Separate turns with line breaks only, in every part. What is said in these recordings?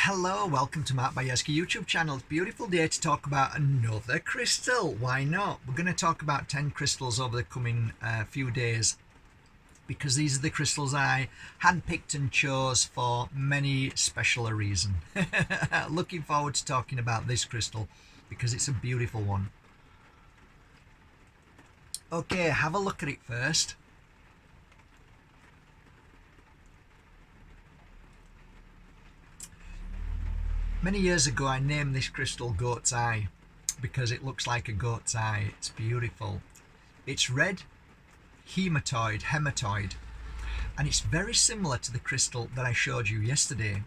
Hello, welcome to Mark Bajerski YouTube channel. It's a beautiful day to talk about another crystal. Why not? We're going to talk about 10 crystals over the coming few days because these are the crystals I handpicked and chose for many special a reason. Looking forward to talking about this crystal because it's a beautiful one. Okay, have a look at it first. Many years ago I named this crystal Goat's Eye because it looks like a goat's eye. It's beautiful. It's red hematoid, and it's very similar to the crystal that I showed you yesterday,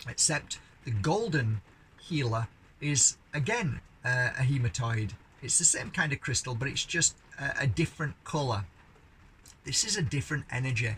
except the golden healer is again a hematoid. It's the same kind of crystal, but it's just a different colour. This is a different energy.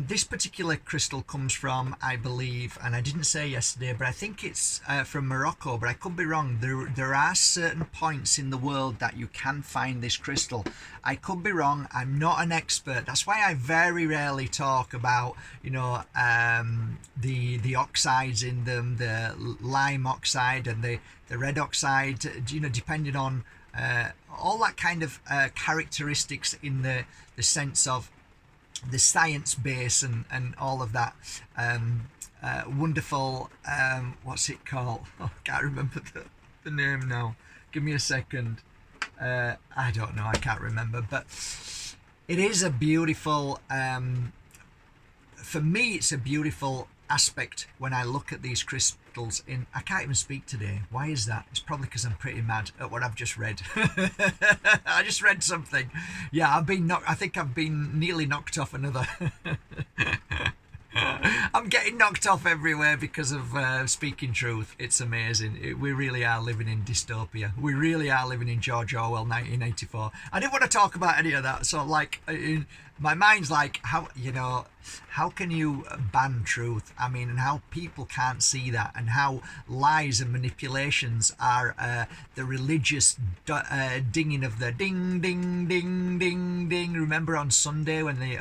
This particular crystal comes from, I believe, and I didn't say yesterday, but I think it's from Morocco, but I could be wrong. There are certain points in the world that you can find this crystal. I could be wrong. I'm not an expert. That's why I very rarely talk about, the oxides in them, the lime oxide and the red oxide, depending on all that kind of characteristics in the sense of the science base and all of that wonderful what's it called? I can't remember the name now. Give me a second. I don't know, I can't remember, but it is a beautiful for me it's a beautiful aspect when I look at these crystals in. I can't even speak today. Why is that? It's probably because I'm pretty mad at what I've just read. I just read something. Yeah, I think I've been nearly knocked off another. I'm getting knocked off everywhere because of speaking truth. It's amazing. We really are living in dystopia. We really are living in George Orwell 1984. I didn't want to talk about any of that. So my mind's like, how can you ban truth? I mean, and how people can't see that, and how lies and manipulations are the religious dinging of the ding, ding, ding, ding, ding. Remember on Sunday when they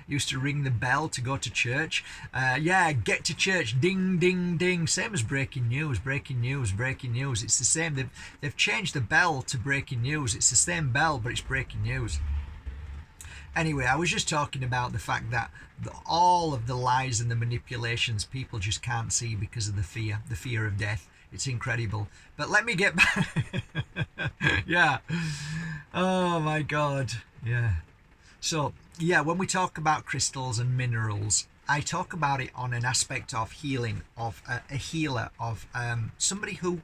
used to ring the bell to go to church? Get to church, ding, ding, ding. Same as breaking news, breaking news, breaking news. It's the same. They've changed the bell to breaking news. It's the same bell, but it's breaking news. Anyway, I was just talking about the fact that all of the lies and the manipulations people just can't see because of the fear of death. It's incredible. But let me get back. Yeah. Oh my God. Yeah. So, yeah, when we talk about crystals and minerals, I talk about it on an aspect of healing, of a healer, of somebody who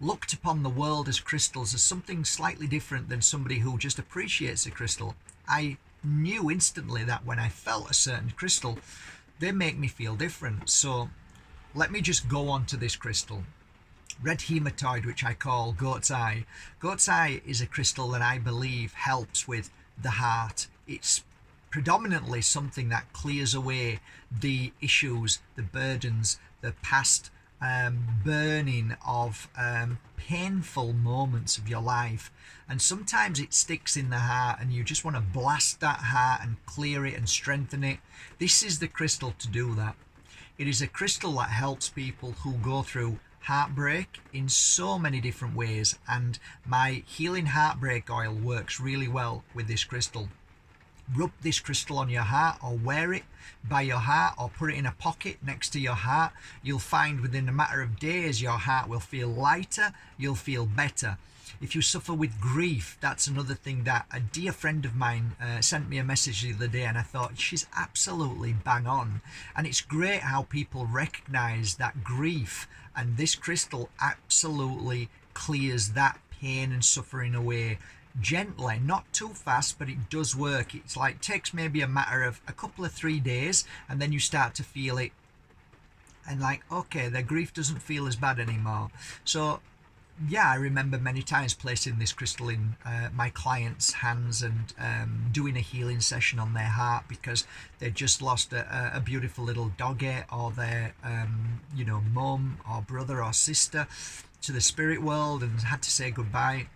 looked upon the world as crystals as something slightly different than somebody who just appreciates a crystal. I knew instantly that when I felt a certain crystal, they make me feel different. So let me just go on to this crystal. Red hematoid, which I call Goat's Eye. Goat's Eye is a crystal that I believe helps with the heart. It's predominantly something that clears away the issues, the burdens, the past burning of painful moments of your life. And sometimes it sticks in the heart and you just want to blast that heart and clear it and strengthen it. This is the crystal to do that. It is a crystal that helps people who go through heartbreak in so many different ways, and my healing heartbreak oil works really well with this crystal. Rub this crystal on your heart, or wear it by your heart, or put it in a pocket next to your heart. You'll find within a matter of days your heart will feel lighter, you'll feel better. If you suffer with grief, that's another thing that a dear friend of mine sent me a message the other day, and I thought she's absolutely bang on. And it's great how people recognize that grief, and this crystal absolutely clears that pain and suffering away gently, not too fast, but it does work. It's like takes maybe a matter of a couple of 3 days, and then you start to feel it, and like, okay, their grief doesn't feel as bad anymore. So yeah, I remember many times placing this crystal in my clients' hands and doing a healing session on their heart because they just lost a beautiful little doggy, or their mum or brother or sister to the spirit world and had to say goodbye.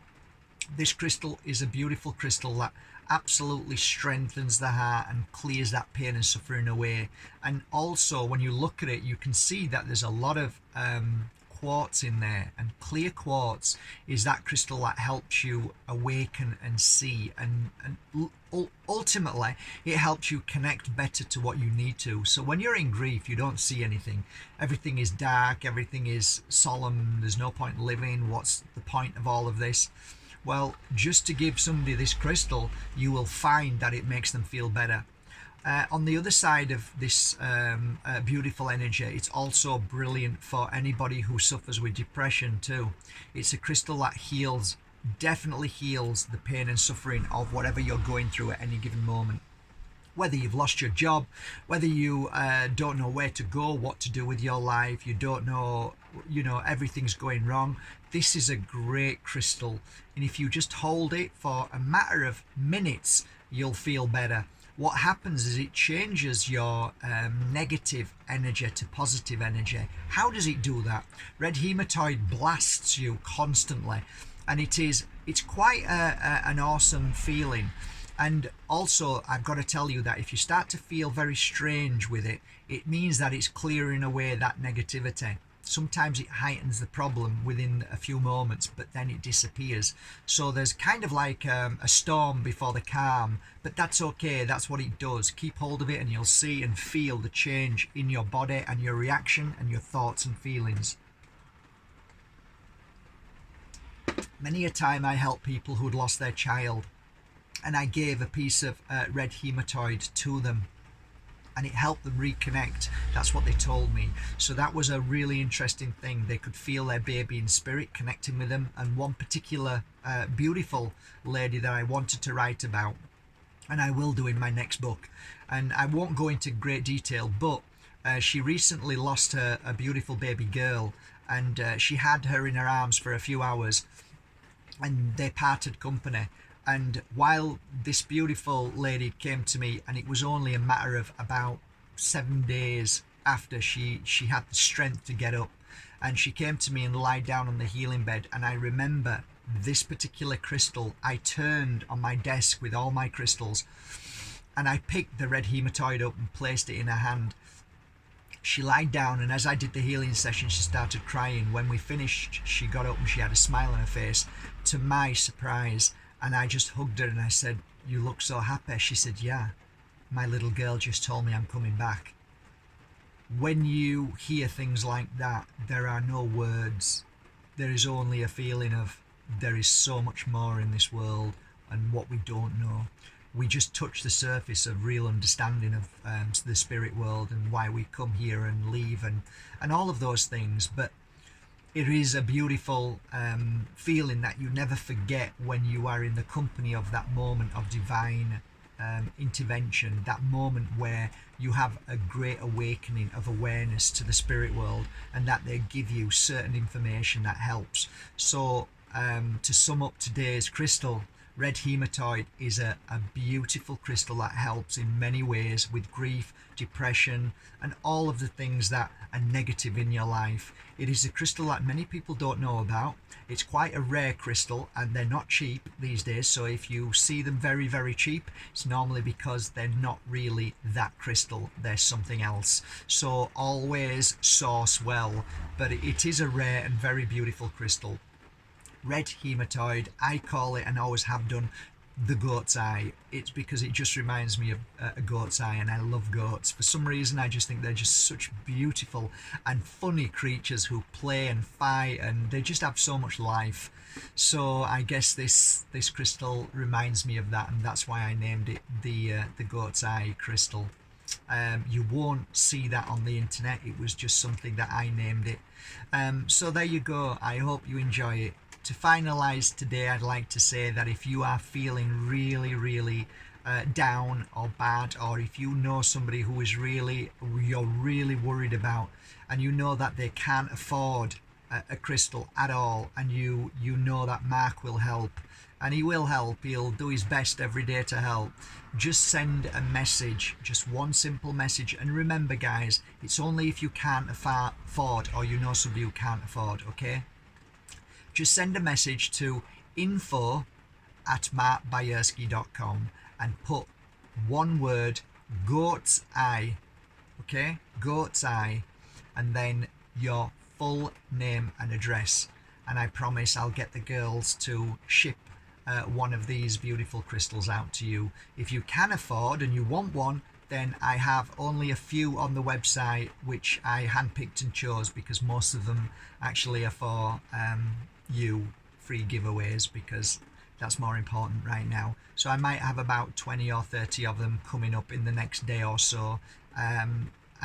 This crystal is a beautiful crystal that absolutely strengthens the heart and clears that pain and suffering away. And also, when you look at it, you can see that there's a lot of quartz in there, and clear quartz is that crystal that helps you awaken and see, and ultimately it helps you connect better to what you need to. So when you're in grief, you don't see anything. Everything is dark, everything is solemn, there's no point living. What's the point of all of this? Well, just to give somebody this crystal, you will find that it makes them feel better. On the other side of this beautiful energy, it's also brilliant for anybody who suffers with depression too. It's a crystal that heals, definitely heals the pain and suffering of whatever you're going through at any given moment. Whether you've lost your job, whether you don't know where to go, what to do with your life, you don't know, everything's going wrong, this is a great crystal. And if you just hold it for a matter of minutes, you'll feel better. What happens is it changes your negative energy to positive energy. How does it do that? Red Hematoid blasts you constantly, and it's quite an awesome feeling. And also, I've got to tell you that if you start to feel very strange with it, it means that it's clearing away that negativity. Sometimes it heightens the problem within a few moments, but then it disappears. So there's kind of like a storm before the calm, but that's okay. That's what it does. Keep hold of it and you'll see and feel the change in your body and your reaction and your thoughts and feelings. Many a time I help people who'd lost their child, and I gave a piece of red hematoid to them, and it helped them reconnect. That's what they told me. So that was a really interesting thing. They could feel their baby in spirit connecting with them. And one particular beautiful lady that I wanted to write about, and I will do in my next book, and I won't go into great detail, but she recently lost a beautiful baby girl, and she had her in her arms for a few hours, and they parted company. And while this beautiful lady came to me, and it was only a matter of about 7 days after she had the strength to get up, and she came to me and lied down on the healing bed, and I remember this particular crystal, I turned on my desk with all my crystals, and I picked the red hematoid up and placed it in her hand. She lied down, and as I did the healing session, she started crying. When we finished, she got up and she had a smile on her face, to my surprise. And I just hugged her and I said, "You look so happy." She said, "Yeah, my little girl just told me I'm coming back." When you hear things like that, there are no words. There is only a feeling of there is so much more in this world and what we don't know. We just touch the surface of real understanding of the spirit world and why we come here and leave and all of those things. But it is a beautiful feeling that you never forget when you are in the company of that moment of divine intervention, that moment where you have a great awakening of awareness to the spirit world, and that they give you certain information that helps. So to sum up today's crystal, red hematoid is a beautiful crystal that helps in many ways with grief, depression, and all of the things that are negative in your life. It is a crystal that many people don't know about. It's quite a rare crystal, and they're not cheap these days. So if you see them very, very cheap, it's normally because they're not really that crystal. They're something else. So always source well. But it is a rare and very beautiful crystal. Red hematoid, I call it, and always have done, the goat's eye. It's because it just reminds me of a goat's eye, and I love goats. For some reason, I just think they're just such beautiful and funny creatures who play and fight, and they just have so much life. So I guess this crystal reminds me of that, and that's why I named it the goat's eye crystal. You won't see that on the internet. It was just something that I named it. So there you go. I hope you enjoy it. To finalize today, I'd like to say that if you are feeling really, really down or bad, or if you know somebody who is you're really worried about, and you know that they can't afford a crystal at all, and you know that Mark will help, and he will help, he'll do his best every day to help, just send a message, just one simple message. And remember, guys, it's only if you can't afford, or you know somebody who can't afford, okay? Just send a message to info@markbajerski.com, and put one word, goat's eye, okay, goat's eye, and then your full name and address, and I promise I'll get the girls to ship one of these beautiful crystals out to you. If you can afford and you want one, then I have only a few on the website which I handpicked and chose, because most of them actually are for you, free giveaways, because that's more important right now. So I might have about 20 or 30 of them coming up in the next day or so,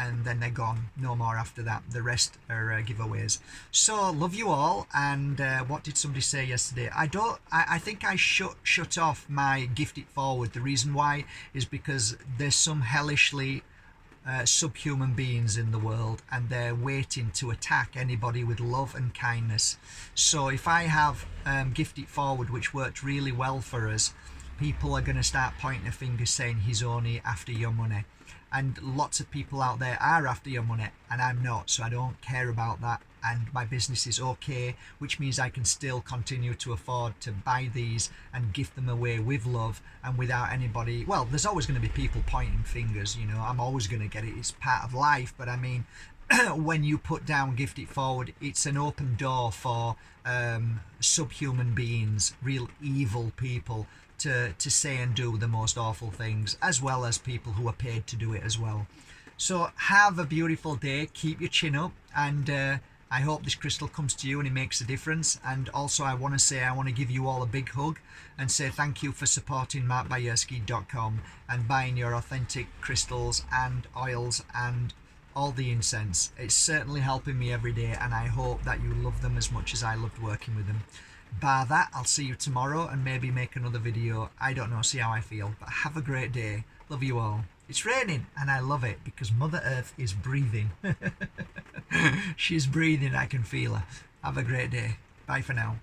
and then they're gone, no more after that. The rest are giveaways. So love you all. And what did somebody say yesterday? I think I shut off my gift it forward. The reason why is because there's some hellishly subhuman beings in the world, and they're waiting to attack anybody with love and kindness. So if I have gift it forward, which worked really well for us, people are going to start pointing a finger saying he's only after your money. And lots of people out there are after your money, and I'm not, so I don't care about that. And my business is okay, which means I can still continue to afford to buy these and give them away with love and without anybody. Well, there's always going to be people pointing fingers, you know, I'm always going to get it, it's part of life. But I mean, when you put down gift it forward, it's an open door for subhuman beings, real evil people, to say and do the most awful things, as well as people who are paid to do it as well. So have a beautiful day, keep your chin up, and I hope this crystal comes to you and it makes a difference. And also I want to give you all a big hug and say thank you for supporting markbajerski.com and buying your authentic crystals and oils and all the incense. It's certainly helping me every day, and I hope that you love them as much as I loved working with them. Bar that, I'll see you tomorrow and maybe make another video. I don't know, see how I feel. But have a great day. Love you all. It's raining and I love it because Mother Earth is breathing. She's breathing, I can feel her. Have a great day. Bye for now.